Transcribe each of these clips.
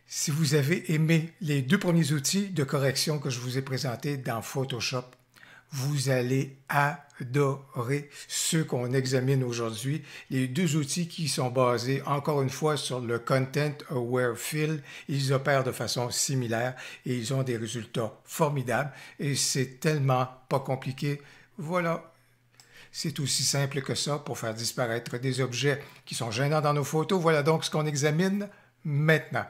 Si vous avez aimé les deux premiers outils de correction que je vous ai présentés dans Photoshop, vous allez adorer ceux qu'on examine aujourd'hui. Les deux outils qui sont basés, encore une fois, sur le Content Aware Fill. Ils opèrent de façon similaire et ils ont des résultats formidables. Et c'est tellement pas compliqué. Voilà. C'est aussi simple que ça pour faire disparaître des objets qui sont gênants dans nos photos. Voilà donc ce qu'on examine maintenant.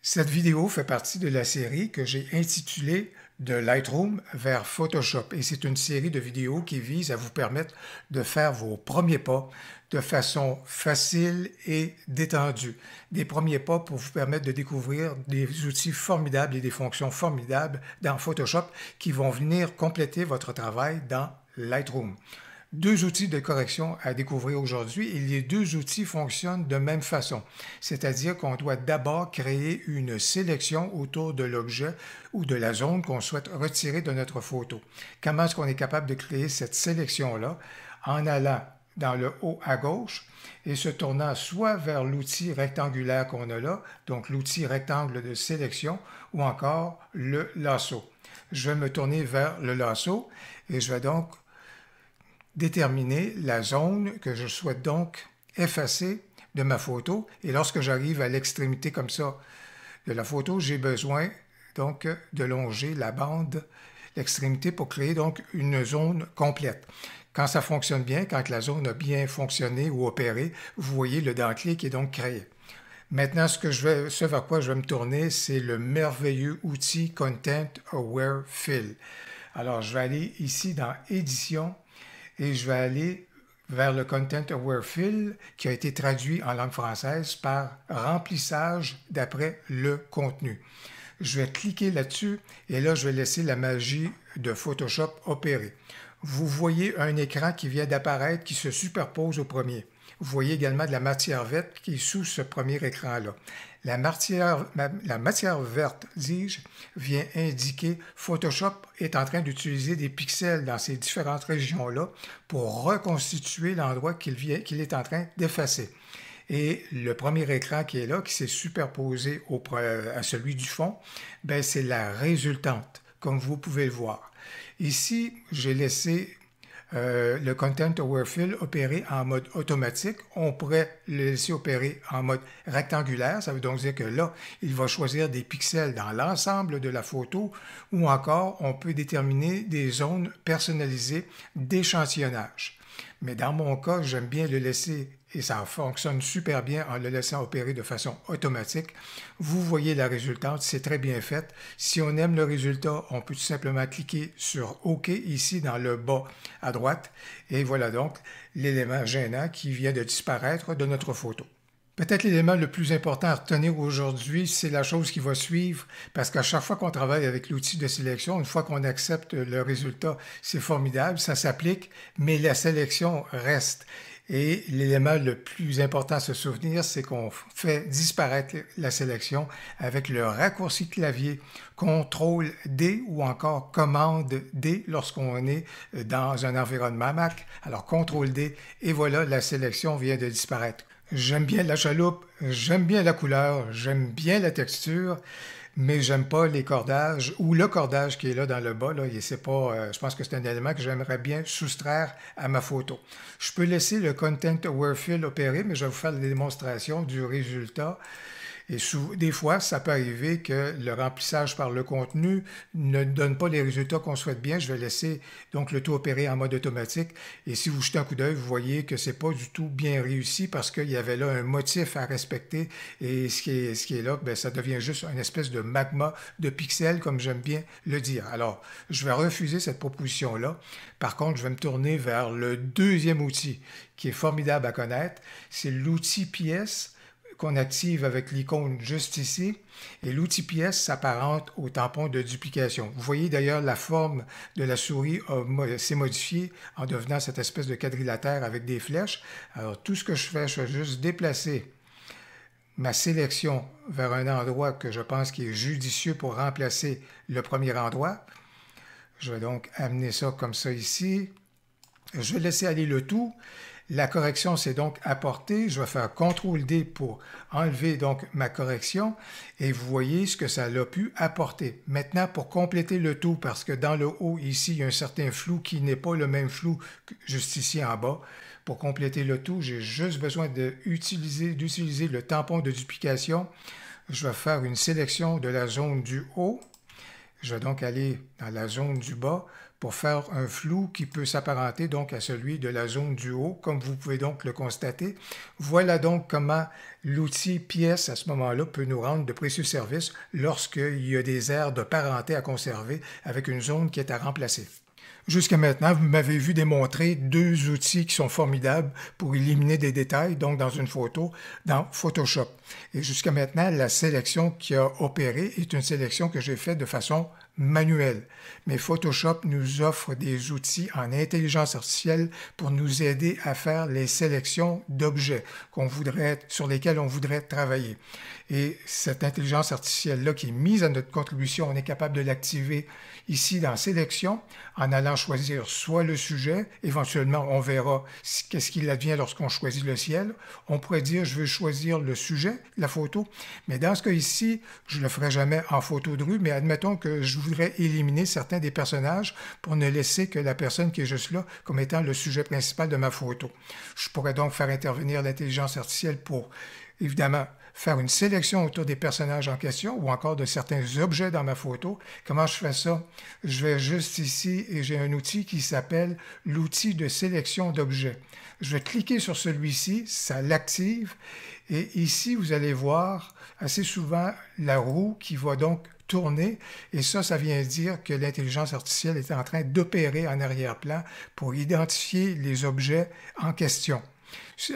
Cette vidéo fait partie de la série que j'ai intitulée « De Lightroom vers Photoshop » et c'est une série de vidéos qui vise à vous permettre de faire vos premiers pas de façon facile et détendue. Des premiers pas pour vous permettre de découvrir des outils formidables et des fonctions formidables dans Photoshop qui vont venir compléter votre travail dans Lightroom. Deux outils de correction à découvrir aujourd'hui et les deux outils fonctionnent de même façon, c'est-à-dire qu'on doit d'abord créer une sélection autour de l'objet ou de la zone qu'on souhaite retirer de notre photo. Comment est-ce qu'on est capable de créer cette sélection-là? En allant dans le haut à gauche et se tournant soit vers l'outil rectangulaire qu'on a là, donc l'outil rectangle de sélection, ou encore le lasso. Je vais me tourner vers le lasso et je vais donc déterminer la zone que je souhaite donc effacer de ma photo. Et lorsque j'arrive à l'extrémité comme ça de la photo, j'ai besoin donc de longer la bande, l'extrémité pour créer donc une zone complète. Quand ça fonctionne bien, quand la zone a bien fonctionné ou opéré, vous voyez le dentier qui est donc créé. Maintenant, ce vers quoi je vais me tourner, c'est le merveilleux outil Content Aware Fill. Alors, je vais aller ici dans Édition, et je vais aller vers le Content Aware Fill qui a été traduit en langue française par remplissage d'après le contenu. Je vais cliquer là-dessus et là, je vais laisser la magie de Photoshop opérer. Vous voyez un écran qui vient d'apparaître qui se superpose au premier. Vous voyez également de la matière verte qui est sous ce premier écran-là. La matière verte, dis-je, vient indiquer Photoshop est en train d'utiliser des pixels dans ces différentes régions-là pour reconstituer l'endroit qu'il est en train d'effacer. Et le premier écran qui est là, qui s'est superposé à celui du fond, c'est la résultante, comme vous pouvez le voir. Ici, j'ai laissé le Content Aware Fill opérer en mode automatique. On pourrait le laisser opérer en mode rectangulaire. Ça veut donc dire que là, il va choisir des pixels dans l'ensemble de la photo ou encore, on peut déterminer des zones personnalisées d'échantillonnage. Mais dans mon cas, j'aime bien le laisser, et ça fonctionne super bien en le laissant opérer de façon automatique. Vous voyez la résultante, c'est très bien fait. Si on aime le résultat, on peut tout simplement cliquer sur OK ici dans le bas à droite. Et voilà donc l'élément gênant qui vient de disparaître de notre photo. Peut-être l'élément le plus important à retenir aujourd'hui, c'est la chose qui va suivre, parce qu'à chaque fois qu'on travaille avec l'outil de sélection, une fois qu'on accepte le résultat, c'est formidable, ça s'applique, mais la sélection reste. Et l'élément le plus important à se souvenir, c'est qu'on fait disparaître la sélection avec le raccourci clavier CTRL-D ou encore COMMANDE-D lorsqu'on est dans un environnement Mac. Alors CTRL-D et voilà, la sélection vient de disparaître. J'aime bien la chaloupe, j'aime bien la couleur, j'aime bien la texture, mais j'aime pas les cordages ou le cordage qui est là dans le bas. Là, c'est pas, je pense que c'est un élément que j'aimerais bien soustraire à ma photo. Je peux laisser le Content Aware Fill opérer, mais je vais vous faire la démonstration du résultat. Et des fois, ça peut arriver que le remplissage par le contenu ne donne pas les résultats qu'on souhaite bien. Je vais laisser donc le tout opérer en mode automatique. Et si vous jetez un coup d'œil, vous voyez que c'est pas du tout bien réussi parce qu'il y avait là un motif à respecter. Et ce qui est là, ça devient juste une espèce de magma de pixels, comme j'aime bien le dire. Alors, je vais refuser cette proposition-là. Par contre, je vais me tourner vers le deuxième outil qui est formidable à connaître. C'est l'outil pièce qu'on active avec l'icône juste ici. Et l'outil pièce s'apparente au tampon de duplication. Vous voyez d'ailleurs la forme de la souris s'est modifiée en devenant cette espèce de quadrilatère avec des flèches. Alors tout ce que je vais juste déplacer ma sélection vers un endroit que je pense qui est judicieux pour remplacer le premier endroit. Je vais donc amener ça comme ça ici. Je vais laisser aller le tout. La correction s'est donc apportée. Je vais faire CTRL-D pour enlever donc ma correction. Et vous voyez ce que ça a pu apporter. Maintenant, pour compléter le tout, parce que dans le haut, ici, il y a un certain flou qui n'est pas le même flou que juste ici en bas. Pour compléter le tout, j'ai juste besoin d'utiliser le tampon de duplication. Je vais faire une sélection de la zone du haut. Je vais donc aller dans la zone du bas pour faire un flou qui peut s'apparenter donc à celui de la zone du haut, comme vous pouvez donc le constater. Voilà donc comment l'outil pièce à ce moment-là peut nous rendre de précieux services lorsqu'il y a des aires de parenté à conserver avec une zone qui est à remplacer. Jusqu'à maintenant, vous m'avez vu démontrer deux outils qui sont formidables pour éliminer des détails, donc dans une photo, dans Photoshop. Et jusqu'à maintenant, la sélection qui a opéré est une sélection que j'ai faite de façon manuelle. Mais Photoshop nous offre des outils en intelligence artificielle pour nous aider à faire les sélections d'objets sur lesquels on voudrait travailler. Et cette intelligence artificielle-là qui est mise à notre contribution, on est capable de l'activer ici dans Sélection en allant choisir soit le sujet, éventuellement on verra qu'est-ce qu'il advient lorsqu'on choisit le ciel. On pourrait dire je veux choisir le sujet, la photo, mais dans ce cas ici, je ne le ferai jamais en photo de rue, mais admettons que je voudrais éliminer certains des personnages pour ne laisser que la personne qui est juste là comme étant le sujet principal de ma photo. Je pourrais donc faire intervenir l'intelligence artificielle pour, évidemment, faire une sélection autour des personnages en question ou encore de certains objets dans ma photo. Comment je fais ça? Je vais juste ici et j'ai un outil qui s'appelle l'outil de sélection d'objets. Je vais cliquer sur celui-ci, ça l'active et ici vous allez voir assez souvent la roue qui va donc tourner et ça vient dire que l'intelligence artificielle est en train d'opérer en arrière-plan pour identifier les objets en question.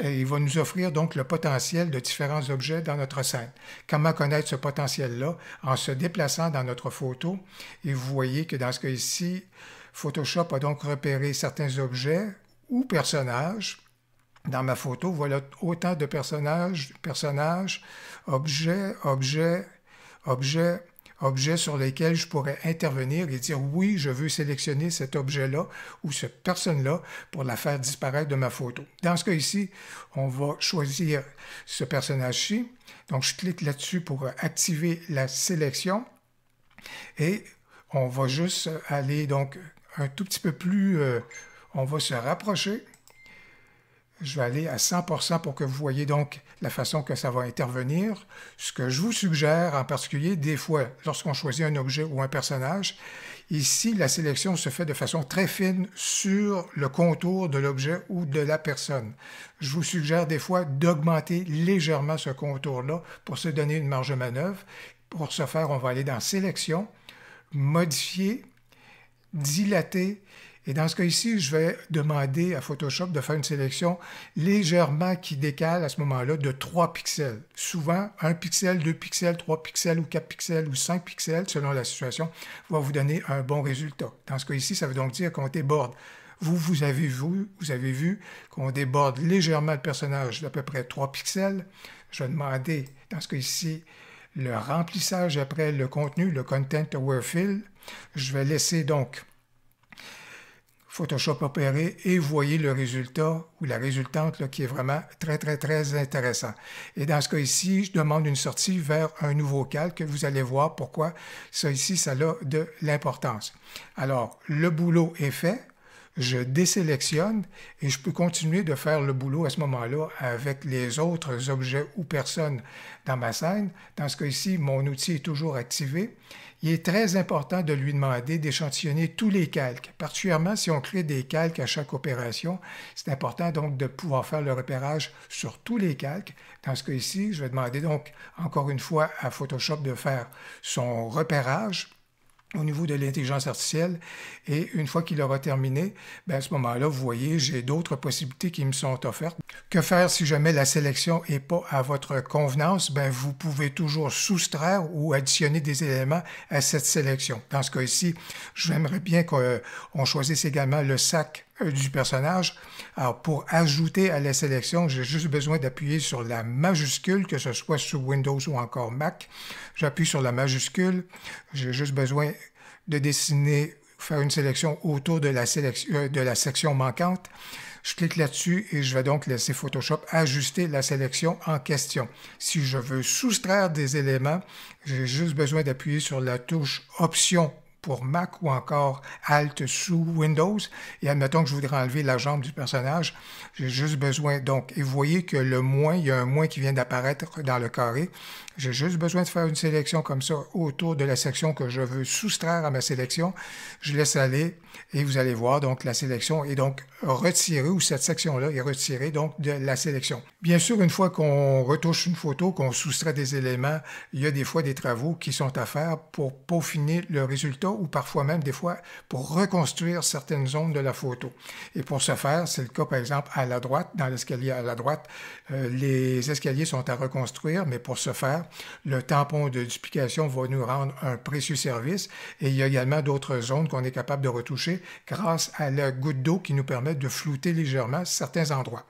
Il va nous offrir donc le potentiel de différents objets dans notre scène. Comment connaître ce potentiel-là? En se déplaçant dans notre photo. Et vous voyez que dans ce cas ici, Photoshop a donc repéré certains objets ou personnages. Dans ma photo, voilà autant de personnages, objets, objets sur lesquels je pourrais intervenir et dire oui, je veux sélectionner cet objet-là ou cette personne-là pour la faire disparaître de ma photo. Dans ce cas ici, on va choisir ce personnage-ci. Donc, je clique là-dessus pour activer la sélection et on va juste aller donc un tout petit peu plus, on va se rapprocher. Je vais aller à 100% pour que vous voyez donc la façon que ça va intervenir. Ce que je vous suggère en particulier, des fois, lorsqu'on choisit un objet ou un personnage, ici, la sélection se fait de façon très fine sur le contour de l'objet ou de la personne. Je vous suggère des fois d'augmenter légèrement ce contour-là pour se donner une marge de manœuvre. Pour ce faire, on va aller dans Sélection, Modifier, Dilater. Et dans ce cas ici, je vais demander à Photoshop de faire une sélection légèrement qui décale à ce moment-là de 3 pixels. Souvent, 1 pixel, 2 pixels, 3 pixels ou 4 pixels ou 5 pixels, selon la situation, va vous donner un bon résultat. Dans ce cas ici, ça veut donc dire qu'on déborde. Vous avez vu qu'on déborde légèrement le personnage d'à peu près 3 pixels. Je vais demander, dans ce cas ici, le remplissage après le contenu, le Content Aware Fill. Je vais laisser donc Photoshop opérer et vous voyez le résultat ou la résultante là, qui est vraiment très, très, très intéressant. Et dans ce cas ici, je demande une sortie vers un nouveau calque. Vous allez voir pourquoi ça ici, ça a de l'importance. Alors, le boulot est fait. Je désélectionne et je peux continuer de faire le boulot à ce moment-là avec les autres objets ou personnes dans ma scène. Dans ce cas ici, mon outil est toujours activé. Il est très important de lui demander d'échantillonner tous les calques, particulièrement si on crée des calques à chaque opération. C'est important donc de pouvoir faire le repérage sur tous les calques. Dans ce cas ici, je vais demander donc encore une fois à Photoshop de faire son repérage au niveau de l'intelligence artificielle. Et une fois qu'il aura terminé, bien à ce moment-là, vous voyez, j'ai d'autres possibilités qui me sont offertes. Que faire si jamais la sélection n'est pas à votre convenance? Bien, vous pouvez toujours soustraire ou additionner des éléments à cette sélection. Dans ce cas ici, j'aimerais bien qu'on choisisse également le sac du personnage. Alors, pour ajouter à la sélection, j'ai juste besoin d'appuyer sur la majuscule, que ce soit sur Windows ou encore Mac. J'appuie sur la majuscule. J'ai juste besoin de dessiner faire une sélection autour de la section manquante. Je clique là-dessus et je vais donc laisser Photoshop ajuster la sélection en question. Si je veux soustraire des éléments, j'ai juste besoin d'appuyer sur la touche Option pour Mac ou encore Alt sous Windows. Et admettons que je voudrais enlever la jambe du personnage. J'ai juste besoin donc, et vous voyez que le moins, il y a un moins qui vient d'apparaître dans le carré. J'ai juste besoin de faire une sélection comme ça autour de la section que je veux soustraire à ma sélection. Je laisse aller et vous allez voir, donc la sélection est donc retirée, ou cette section-là est retirée donc de la sélection. Bien sûr, une fois qu'on retouche une photo, qu'on soustrait des éléments, il y a des fois des travaux qui sont à faire pour peaufiner le résultat ou parfois même des fois pour reconstruire certaines zones de la photo. Et pour ce faire, c'est le cas par exemple à la droite, dans l'escalier à la droite, les escaliers sont à reconstruire, mais pour ce faire, le tampon de duplication va nous rendre un précieux service et il y a également d'autres zones qu'on est capable de retoucher grâce à la goutte d'eau qui nous permet de flouter légèrement certains endroits.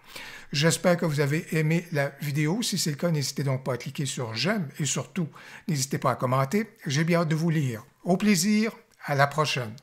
J'espère que vous avez aimé la vidéo. Si c'est le cas, n'hésitez donc pas à cliquer sur j'aime et surtout, n'hésitez pas à commenter. J'ai bien hâte de vous lire. Au plaisir, à la prochaine.